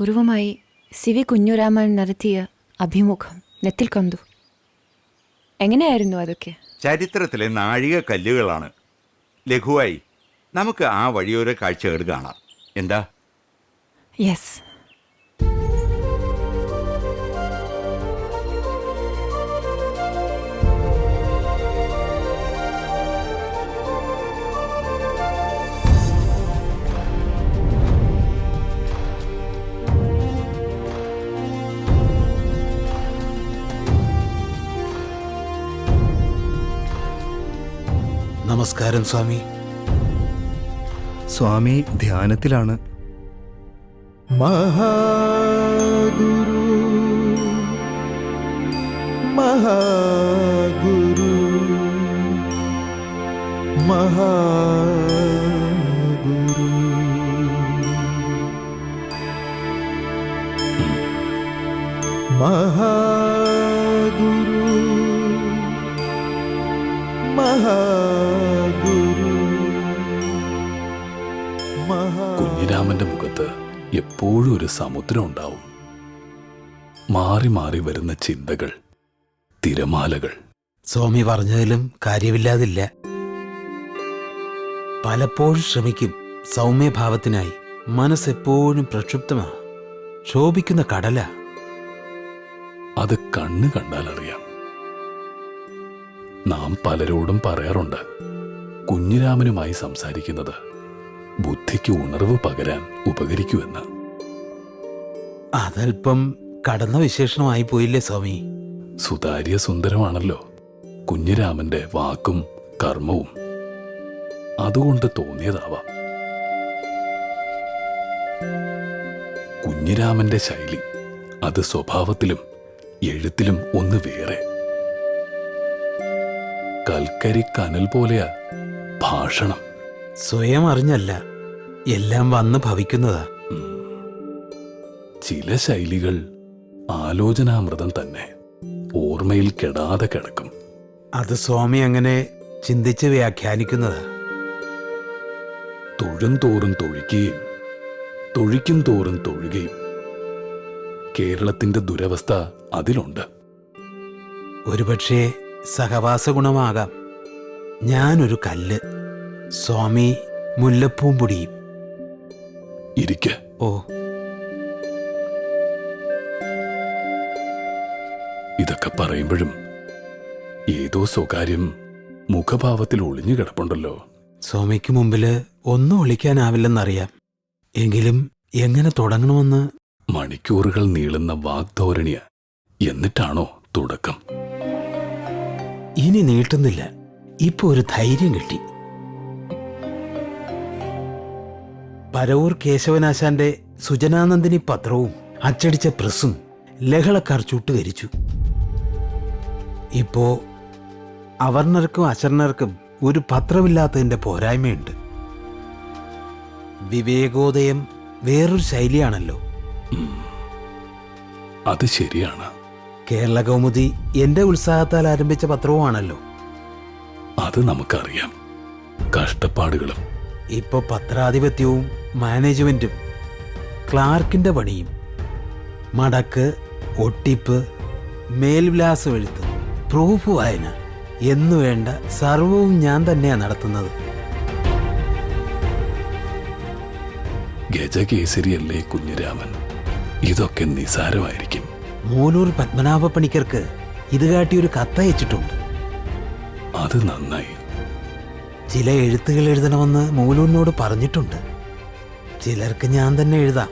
ഗുരുവുമായി CV Kunjuraman നടത്തിയ അഭിമുഖം നെത്തിൽ കണ്ടു. എങ്ങനെയായിരുന്നു അതൊക്കെ? ചരിത്രത്തിലെ നാഴിക കല്ലുകളാണ്. ലഘുവായി നമുക്ക് ആ വഴിയോര കാഴ്ചകൾ കാണാം. എന്താ? യെസ്. നമസ്കാരം സ്വാമി. സ്വാമി ധ്യാനത്തിലാണ്. മഹാഗുരു മഹാഗുരു മഹാഗുരു. മഹാഗുരു മഹാഗുരു. കുഞ്ഞിരാമന്റെ മുഖത്ത് എപ്പോഴും ഒരു സമുദ്രം ഉണ്ടാവും. മാറി മാറി വരുന്ന ചിന്തകൾ, തിരമാലകൾ. സ്വാമി പറഞ്ഞതിലും കാര്യമില്ലാതില്ല. പലപ്പോഴും ശ്രമിക്കും സൗമ്യഭാവത്തിനായി. മനസ്സെപ്പോഴും പ്രക്ഷുബ്ധമാ, ശോഭിക്കുന്ന കടല. അത് കണ്ണു കണ്ടാൽ അറിയാം. നാം പലരോടും പറയാറുണ്ട്, കുഞ്ഞിരാമനുമായി സംസാരിക്കുന്നത് ബുദ്ധിക്ക് ഉണർവ് പകരാൻ ഉപകരിക്കുമെന്ന്. അതല്പം കടന്ന വിശേഷണമായി പോയില്ലേ സ്വാമി? സുതാര്യ സുന്ദരമാണല്ലോ കുഞ്ഞിരാമന്റെ വാക്കും കർമ്മവും. അതുകൊണ്ട് തോന്നിയതാവാം. കുഞ്ഞിരാമന്റെ ശൈലി, അത് സ്വഭാവത്തിലും എഴുത്തിലും ഒന്ന് വേറെ. കൽക്കരി കനൽ പോലെയാ ഭാഷണം. സ്വയം അറിഞ്ഞല്ല, എല്ലാം വന്ന് ഭവിക്കുന്നതാ. ചില ശൈലികൾ ആലോചനാമൃതം തന്നെ, ഓർമ്മയിൽ കെടാതെ കിടക്കും. അത് സ്വാമി അങ്ങനെ ചിന്തിച്ച് വ്യാഖ്യാനിക്കുന്നതാ. തൊഴും തോറും തൊഴിക്കുകയും തൊഴിക്കും തോറും തൊഴുകയും. കേരളത്തിന്റെ ദുരവസ്ഥ അതിലുണ്ട്. ഒരുപക്ഷെ സഹവാസ ഗുണമാകാം. ഞാനൊരു കല്ല്, സ്വാമി മുല്ലപ്പൂം പൊടിയും. ഇരിക്ക്. ഓ, ഇതൊക്കെ പറയുമ്പോഴും ഏതോ സ്വകാര്യം മുഖഭാവത്തിൽ ഒളിഞ്ഞു കിടപ്പുണ്ടല്ലോ. സ്വാമിക്ക് മുമ്പില് ഒന്നും ഒളിക്കാനാവില്ലെന്നറിയാം. എങ്കിലും എങ്ങനെ തുടങ്ങണമെന്ന്. മണിക്കൂറുകൾ നീളുന്ന വാഗ്ധോരണിയ. എന്നിട്ടാണോ തുടക്കം? ഇനി നീട്ടുന്നില്ല. ഇപ്പൊ ഒരു ധൈര്യം കിട്ടി. പരവൂർ കേശവനാശാന്റെ സുജനാനന്ദിനി പത്രവും അച്ചടിച്ച പ്രസ്സും ലഹളക്കാർ ചുട്ടുകരിച്ചു. ഇപ്പോ അവർണർക്കും അശരണർക്കും ഒരു പത്രമില്ലാത്തതിന്റെ പോരായ്മയുണ്ട്. വിവേകോദയം വേറൊരു ശൈലിയാണല്ലോ. അത് ശരിയാണ്. കേരള കൗമുദി എന്റെ ഉത്സാഹത്താൽ ആരംഭിച്ച പത്രവുമാണല്ലോ. അത് നമുക്കറിയാം. കഷ്ടപ്പാടുകളും. ഇപ്പൊ പത്രാധിപത്യവും മാനേജ്മെന്റും ക്ലാർക്കിന്റെ പണിയും. മടക്ക്, ഒട്ടിപ്പ്, മേൽവിലാസം എഴുത്ത്, പ്രൂഫ് വായന എന്നുവേണ്ട സർവവും ഞാൻ തന്നെയാ നടത്തുന്നത്. ഗജകേസരിയല്ലേ കുഞ്ഞിരാമൻ? ഇതൊക്കെ നിസാരമായിരിക്കും. മൂലൂർ പത്മനാഭ പണിക്കർക്ക് ഇത് കാട്ടിയൊരു കത്തയച്ചിട്ടുണ്ട്. അത് നന്നായി. ചില എഴുത്തുകൾ എഴുതണമെന്ന് മൂലൂരിനോട് പറഞ്ഞിട്ടുണ്ട്. ചിലർക്ക് ഞാൻ തന്നെ എഴുതാം.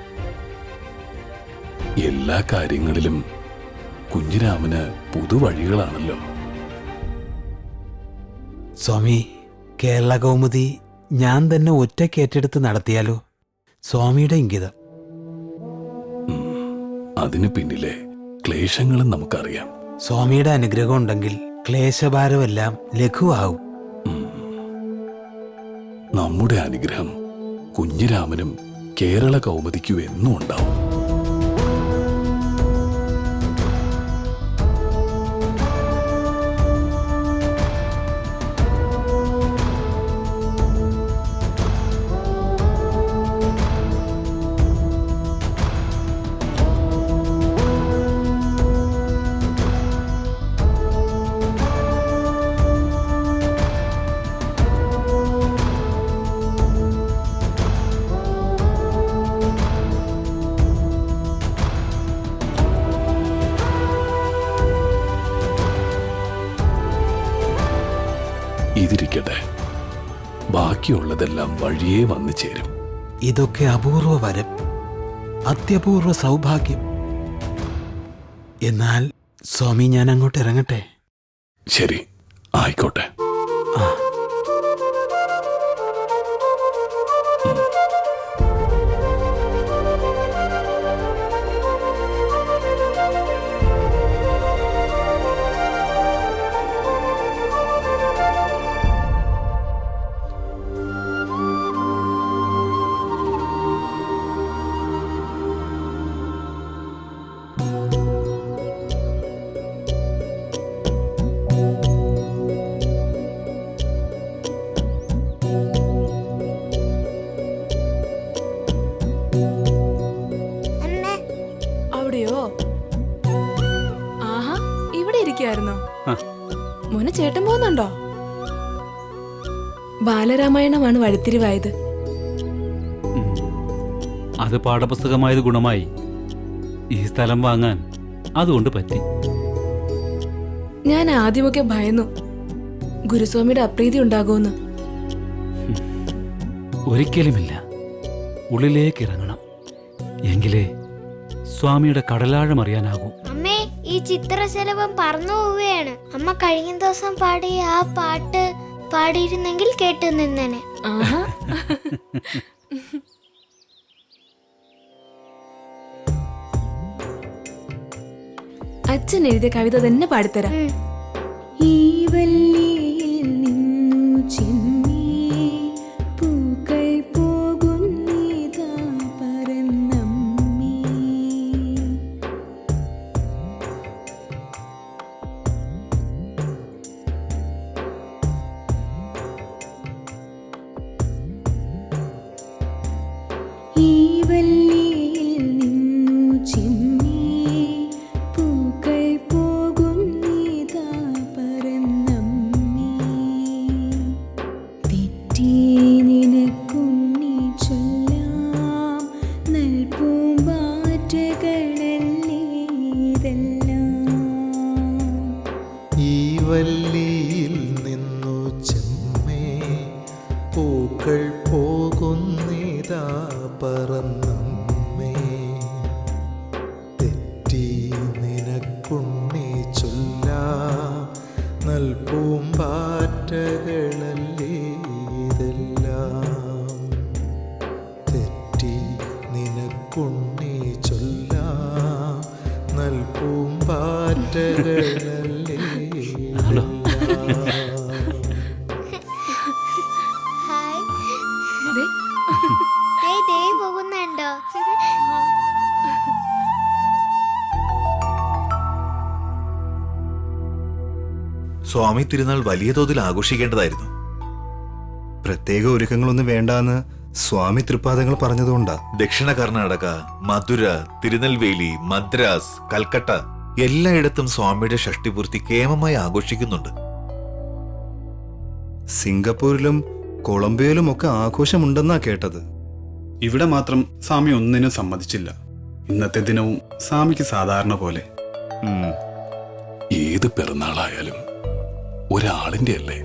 എല്ലാ കാര്യങ്ങളിലും കുഞ്ഞിരാമന് പുതുവഴികളാണല്ലോ. സ്വാമി, കേരള കൗമുദി ഞാൻ തന്നെ ഒറ്റയ്ക്ക് ഏറ്റെടുത്ത് നടത്തിയാലോ? സ്വാമിയുടെ ഇംഗിതം. അതിനു പിന്നിലെ ക്ലേശങ്ങളും നമുക്കറിയാം. സ്വാമിയുടെ അനുഗ്രഹം ഉണ്ടെങ്കിൽ ക്ലേശഭാരമെല്ലാം ലഘുവാകും. നമ്മുടെ അനുഗ്രഹം കുഞ്ഞിരാമനും കേരള കൗമുദിക്കും എന്നും ഉണ്ടാവും. ബാക്കിയുള്ളതെല്ലാം വഴിയേ വന്നു ചേരും. ഇതൊക്കെ അപൂർവ വരം, അത്യപൂർവ സൗഭാഗ്യം. എന്നാൽ സ്വാമി, ഞാൻ അങ്ങോട്ട് ഇറങ്ങട്ടെ? ശരി, ആയിക്കോട്ടെ. ആ, അവിടെയോ? ആഹാ, ഇവിടെ ഇരിക്കായിരുന്നോ? മോനെ, ചേട്ടൻ പോകുന്നുണ്ടോ? ബാലരാമായണമാണ് വഴിത്തിരിവായത്. അത് പാഠപുസ്തകമായത് ഗുണമായി. ഈ സ്ഥലം വാങ്ങാൻ അതുകൊണ്ട് പറ്റി. ഞാൻ ആദ്യമൊക്കെ ഭയന്നു, ഗുരുസ്വാമിയുടെ അപ്രീതി ഉണ്ടാകുമെന്ന്. ഒരിക്കലുമില്ല. ഉള്ളിലേക്ക് ഇറങ്ങണം, എങ്കിലേ സ്വാമിയുടെ കടലാഴം അറിയാനാകൂ. അമ്മേ, ഈ ചിത്രശലഭം പറന്നു പോവുകയാണ്. അമ്മ കഴിഞ്ഞ ദിവസം പാടിയ ആ പാട്ട് പാടിയിരുന്നെങ്കിൽ കേട്ടു നിന്നനെ. ആഹാ. അച്ഛൻ എഴുതിയ കവിത തന്നെ പാടിത്തരാം. ഈ വല്ലിയിൽ നിന്നു ചിമ്മി പൂക്കൾ പോകുന്നിതാ പരന്നമ്മി. ഈ വല്ലിയിൽ നിന്നു ചിമ്മി പൂക്കൾ പോകുന്നിതാ പരന്നമ്മി. തെറ്റി നിനക്കുണ്ണി ചൊല്ലാം നൽപൂമ്പാറ്റകളല്ലേ ഇതെല്ലാം. ഈ വല്ലിയിൽ നിന്നു ചെമ്മേ പൂക്കൾ പോകുന്നിതാ പറന്നമ്മേ. തെറ്റി നിനക്കുണ്ണി ചൊല്ലാം നൽപൂമ്പാറ്റകളല്ലേ ഇതെല്ലാം. തെറ്റി നിനക്കുണ്ണി ചൊല്ലാം നൽപൂമ്പാറ്റകളല്ലേ ആണോ? ഹായ്, ദേ, ദേ പോകുന്നുണ്ടോ? സ്വാമി തിരുനാൾ വലിയ തോതിൽ ആഘോഷിക്കേണ്ടതായിരുന്നു. പ്രത്യേക ഒരുക്കങ്ങളൊന്നും വേണ്ടാന്ന് സ്വാമി തൃപ്പാദങ്ങൾ പറഞ്ഞതുകൊണ്ടാ. ദക്ഷിണ കർണാടക, മധുര, തിരുനെൽവേലി, മദ്രാസ്, കൽക്കട്ട എല്ലായിടത്തും സ്വാമിയുടെ ഷഷ്ടിപൂർത്തി കേമമായി ആഘോഷിക്കുന്നുണ്ട്. സിംഗപ്പൂരിലും കൊളംബിയയിലും ഒക്കെ ആഘോഷമുണ്ടെന്നാ കേട്ടത്. ഇവിടെ മാത്രം സ്വാമി ഒന്നിനും സമ്മതിച്ചില്ല. ഇന്നത്തെ ദിനവും സ്വാമിക്ക് സാധാരണ പോലെ. ഏത് പിറന്നാളായാലും ഒരാളിന്റെ അല്ലേ.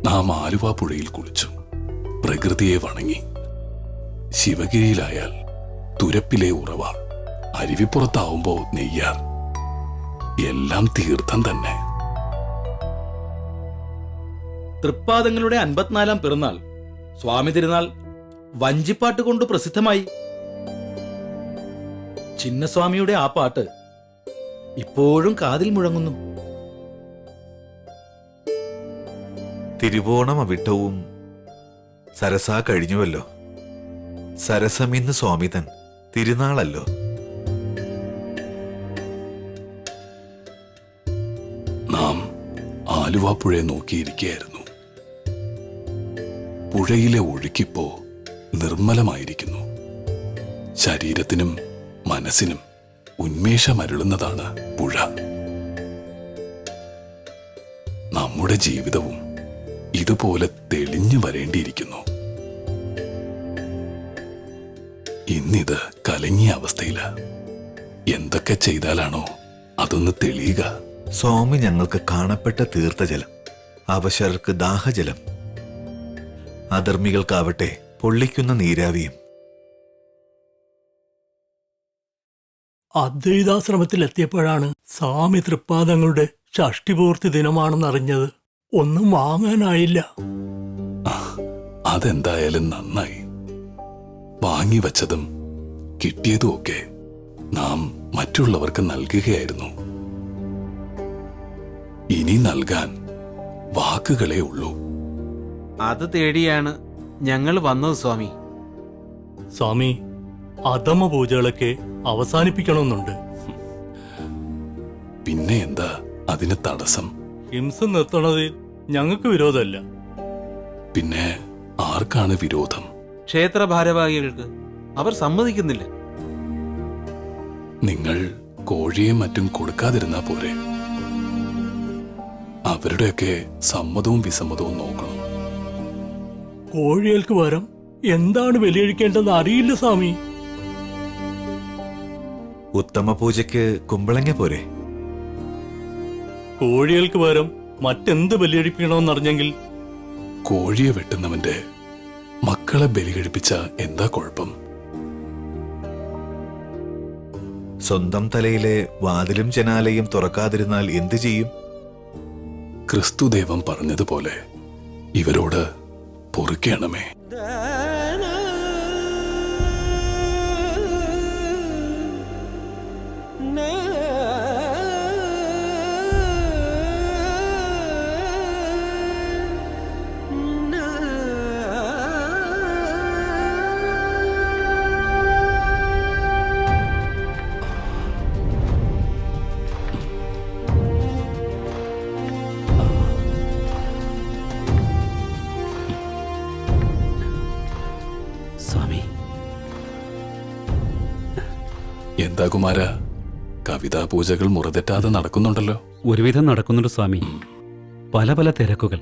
നാം ആലുവ പുഴയിൽ കുളിച്ചു, പ്രകൃതിയെ വണങ്ങി. ശിവഗിരിയിലായാൽ തുരപ്പിലെ ഉറവ, അരുവിപ്പുറത്താവുമ്പോ നെയ്യാർ. എല്ലാം തീർത്ഥം തന്നെ. തൃപ്പാദങ്ങളുടെ 54-ാം പിറന്നാൾ സ്വാമി തിരുനാൾ വഞ്ചിപ്പാട്ട് കൊണ്ട് പ്രസിദ്ധമായി. ചിന്നസ്വാമിയുടെ ആ പാട്ട് ഇപ്പോഴും കാതിൽ മുഴങ്ങുന്നു. തിരുവോണം അവിട്ടവും സരസാ കഴിഞ്ഞുവല്ലോ. സരസമിന്ന് സ്വാമി തൻ തിരുനാളല്ലോ. നാം ആലുവ പുഴയെ നോക്കിയിരിക്കുകയായിരുന്നു. പുഴയിലെ ഒഴുക്കിപ്പോ നിർമ്മലമായിരിക്കുന്നു. ശരീരത്തിനും മനസ്സിനും ഉന്മേഷമരുളുന്നതാണ് പുഴ. നമ്മുടെ ജീവിതവും ഇതുപോലെ തെളിഞ്ഞു വരേണ്ടിയിരിക്കുന്നു. ഇന്നിത് കലങ്ങിയ അവസ്ഥയില്. എന്തൊക്കെ ചെയ്താലാണോ അതൊന്ന് തെളിയുക? സ്വാമി ഞങ്ങൾക്ക് കാണപ്പെട്ട തീർത്ഥജലം, അവശർക്ക് ദാഹജലം. അധർമ്മികൾക്കാവട്ടെ പൊള്ളിക്കുന്ന നീരാവിയും. അദ്വൈതാശ്രമത്തിലെത്തിയപ്പോഴാണ് സ്വാമി തൃപ്പാദങ്ങളുടെ ഷഷ്ടിപൂർത്തി ദിനമാണെന്നറിഞ്ഞത്. ഒന്നും വാങ്ങാനായില്ല. അതെന്തായാലും നന്നായി. വാങ്ങിവച്ചതും കിട്ടിയതുമൊക്കെ നാം മറ്റുള്ളവർക്ക് നൽകുകയായിരുന്നു. ഇനി നൽകാൻ വാക്കുകളേ ഉള്ളൂ. അത് തേടിയാണ് ഞങ്ങൾ വന്നത് സ്വാമി. സ്വാമി, അധമ പൂജകളൊക്കെ അവസാനിപ്പിക്കണമെന്നുണ്ട്. പിന്നെ എന്താ അതിന് തടസ്സം? ഹിംസ നിർത്തണതിൽ ഞങ്ങൾക്ക് വിരോധമല്ല. പിന്നെ ആർക്കാണ് വിരോധം? ക്ഷേത്ര ഭാരവാഹികൾക്ക്. അവർ സമ്മതിക്കുന്നില്ല. നിങ്ങൾ കോഴിയും മറ്റും കൊടുക്കാതിരുന്നാ പോരെ? അവരുടെയൊക്കെ സമ്മതവും വിസമ്മതവും നോക്കണം. കോഴികൾക്ക് പകരം എന്താണ് ബലിയഴിക്കേണ്ടതെന്ന് അറിയില്ല സ്വാമി. ഉത്തമ പൂജയ്ക്ക് കുമ്പളങ്ങ പോരെ? കോഴികൾക്ക് പകരം മറ്റെന്ത് ബലിയഴിപ്പിക്കണമെന്നറിഞ്ഞെങ്കിൽ കോഴിയെ വെട്ടുന്നവന്റെ മക്കളെ ബലി കഴിപ്പിച്ച എന്താ കുഴപ്പം? സ്വന്തം തലയിലെ വാതിലും ജനാലയും തുറക്കാതിരുന്നാൽ എന്തു ചെയ്യും? ക്രിസ്തുദേവൻ പറഞ്ഞതുപോലെ ഇവരോട് പൊറുക്കണമേ. സ്വാമി, എന്താ കുമാര, കവിതാ പൂജകൾ മുറതെറ്റാതെ നടക്കുന്നുണ്ടല്ലോ? ഒരുവിധം നടക്കുന്നുണ്ട് സ്വാമി. പല പല തിരക്കുകൾ.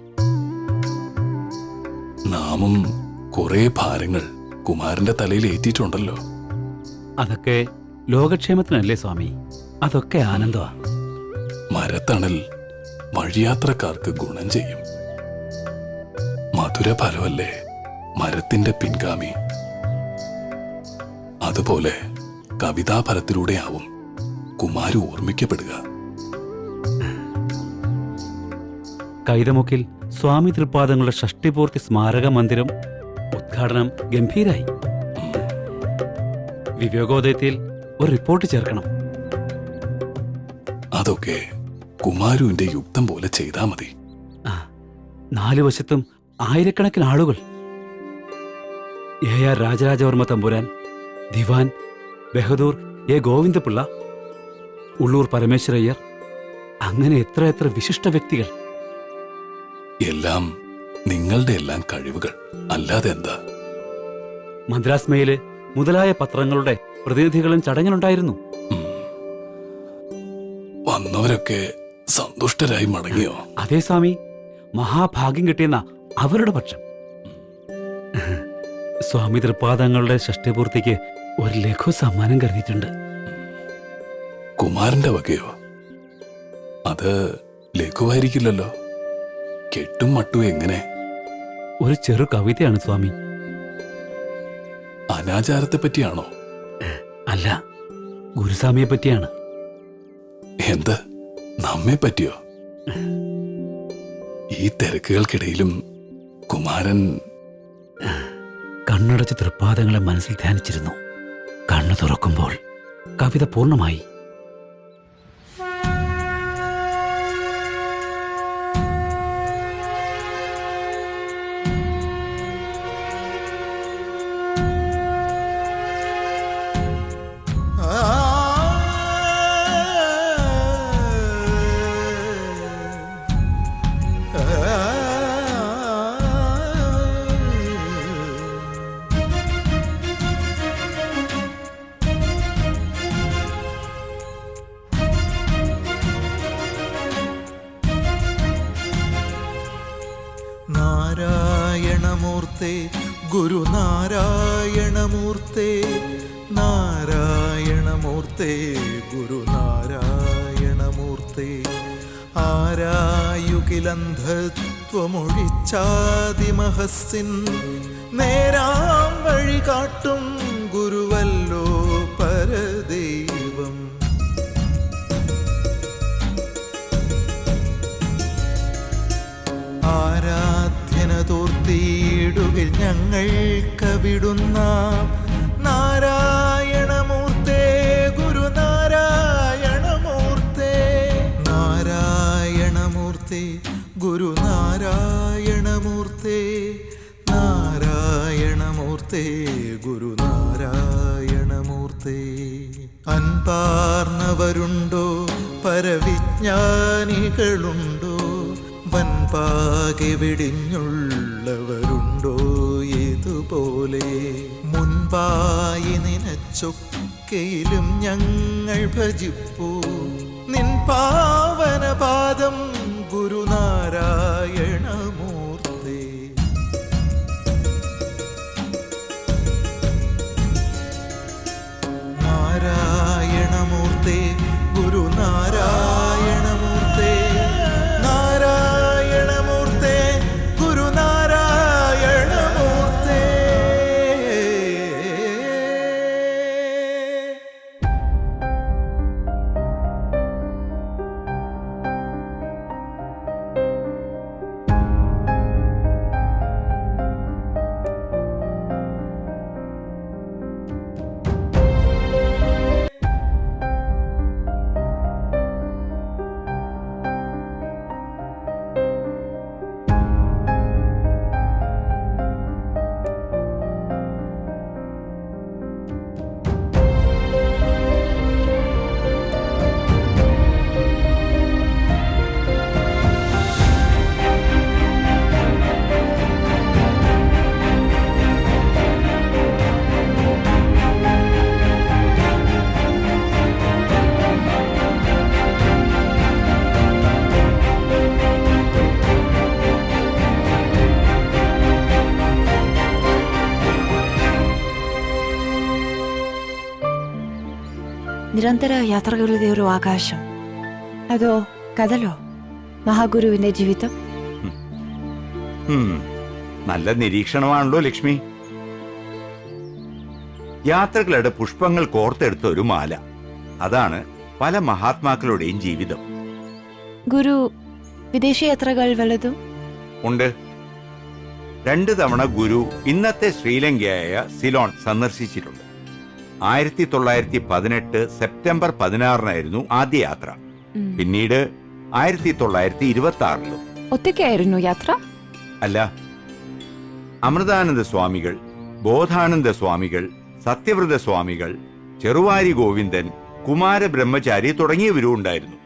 നാമും കുറെ ഭാരങ്ങൾ കുമാരന്റെ തലയിൽ ഏറ്റിട്ടുണ്ടല്ലോ. അതൊക്കെ ലോകക്ഷേമത്തിനല്ലേ സ്വാമി? അതൊക്കെ ആനന്ദമാ. മരത്തണൽ വഴിയാത്രക്കാർക്ക് ഗുണം ചെയ്യും. മധുരഫലമല്ലേ മരത്തിന്റെ പിൻഗാമി. അതുപോലെ കവിതാഫലത്തിലൂടെയാവും കുമാരു ഓർമ്മിക്കപ്പെടുക. കൈതമുക്കിൽ സ്വാമി തൃപ്പാദങ്ങളുടെ ഷഷ്ടിപൂർത്തി സ്മാരക മന്ദിരം ഉദ്ഘാടനം ഗംഭീരായി. വിവേകോദയത്തിൽ ഒരു റിപ്പോർട്ട് ചേർക്കണം. അതൊക്കെ കുമാരുവിന്റെ യുക്തം പോലെ ചെയ്താ മതി. നാലു വശത്തും ആയിരക്കണക്കിന് ആളുകൾ. AR Raja Raja Varma Thampuran, divan Bahadur A Govinda Pillai, Ulloor Parameswara Iyer, അങ്ങനെ എത്ര എത്ര വിശിഷ്ട വ്യക്തികൾ. എല്ലാം നിങ്ങളുടെ എല്ലാം കഴിവുകൾ, അല്ലാതെ എന്താ? മദ്രാസ് മെയില് മുതലായ പത്രങ്ങളുടെ പ്രതിനിധികളും ചടങ്ങിലുണ്ടായിരുന്നു. വന്നവരൊക്കെ സന്തുഷ്ടരായി മടങ്ങിയോ? അതേ സ്വാമി, മഹാഭാഗ്യം കിട്ടിയെന്ന അവരുടെ പക്ഷം. സ്വാമി തൃപ്പാദങ്ങളുടെ ഷഷ്ടിപൂർത്തിക്ക് ഒരു ലഘു സമ്മാനം കരുതിയിട്ടുണ്ട്. കുമാരന്റെ വകയോ? അത് ലഘുവായിരിക്കില്ലല്ലോ. കെട്ടും മട്ടും എങ്ങനെ? ഒരു ചെറു കവിതയാണ് സ്വാമി. അനാചാരത്തെ പറ്റിയാണോ? അല്ല, ഗുരുസ്വാമിയെ പറ്റിയാണ്. എന്ത്, നമ്മെ പറ്റിയോ? ഈ തിരക്കുകൾക്കിടയിലും കുമാരൻ കണ്ണടച്ച് തൃപ്പാദങ്ങളെ മനസ്സിൽ ധ്യാനിച്ചിരുന്നു. കണ്ണു തുറക്കുമ്പോൾ കവിത പൂർണ്ണമായി. നാരായണമൂർത്തേ ഗുരുനാരായണമൂർത്തേ, നാരായണമൂർത്തേ ഗുരുനാരായണമൂർത്തേ, ആരായുകിലന്ധ ത്വമൊഴിച്ചാതിമഹസ്സിൻ നേരാം വഴി കാട്ടും ഗുരുവല്ലോ പരദൈവം. ആരാധ്യന തോർത്തിയിടുകിൽ ഞങ്ങൾ കവിടുന്ന നാരായണമൂർത്തേ ഗുരുനാരായണമൂർത്തേ. നാരായണമൂർത്തേ ഗുരുനാരായണമൂർത്തേ. നാരായണമൂർത്തേ ഗുരുനാരായണമൂർത്തേ. അൻപാർന്നവരുണ്ടോ പരവിജ്ഞാനികളുണ്ടോ വൻപാകെ വെടിഞ്ഞുള്ളവരുണ്ടോ ഏതുപോലെ മുൻപായി നിനച്ചൊക്കെയിലും ഞങ്ങൾ ഭജിപ്പൂ നിൻ പാവനപാദം ഗുരുനാരായണമൂർത്തേ. നാരായണമൂർത്തേ ഗുരുനാരായണമൂർത്തേ. നാരായണമൂർത്തേ ഗുരുനാരായണമൂർത്തേ. നിരന്തര യാത്രകളുടെ ഒരു ആകാശം, അതോ കഥലോ മഹാഗുരുവിന്റെ ജീവിതം? നല്ല നിരീക്ഷണമാണല്ലോ ലക്ഷ്മി. യാത്രകളുടെ പുഷ്പങ്ങൾ കോർത്തെടുത്ത ഒരു മാല, അതാണ് പല മഹാത്മാക്കളുടെയും ജീവിതം. ഗുരു വിദേശ യാത്രകൾ വല്ലതും ഉണ്ട്. 2 തവണ ഗുരു ഇന്നത്തെ ശ്രീലങ്കയായ സിലോൺ സന്ദർശിച്ചിട്ടുണ്ട്. 1918 സെപ്റ്റംബർ 16 ആദ്യ യാത്ര. പിന്നീട് 1926 ഒറ്റയ്ക്കായിരുന്നു യാത്ര? അല്ല, അമൃതാനന്ദ സ്വാമികൾ, ബോധാനന്ദ സ്വാമികൾ, സത്യവ്രത സ്വാമികൾ, ചെറുവാരി ഗോവിന്ദൻ, കുമാര ബ്രഹ്മചാരി തുടങ്ങിയവരും ഉണ്ടായിരുന്നു.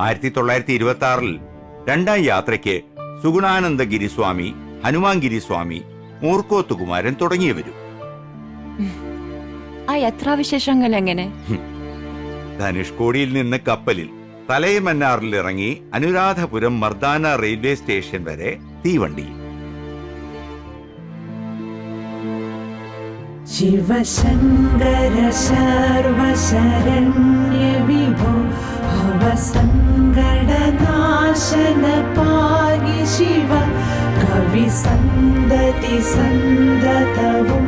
1926 രണ്ടാം യാത്രയ്ക്ക് സുഗുണാനന്ദ ഗിരിസ്വാമി, ഹനുമാൻ ഗിരിസ്വാമി, മൂർക്കോത്ത് കുമാരൻ തുടങ്ങിയവരും. ആ യാത്രാവിശേഷങ്ങൾ എങ്ങനെ? ധനുഷ്കോടിയിൽ നിന്ന് കപ്പലിൽ തലയമന്നാറിൽ ഇറങ്ങി അനുരാധപുരം മർദാന റെയിൽവേ സ്റ്റേഷൻ വരെ തീവണ്ടിയിൽ. ശിവശങ്കര സർവശരണ്യ വിഭോ ഭവസങ്കടനാശന പാഹി ശിവ കവി സന്തതി സന്തതവോ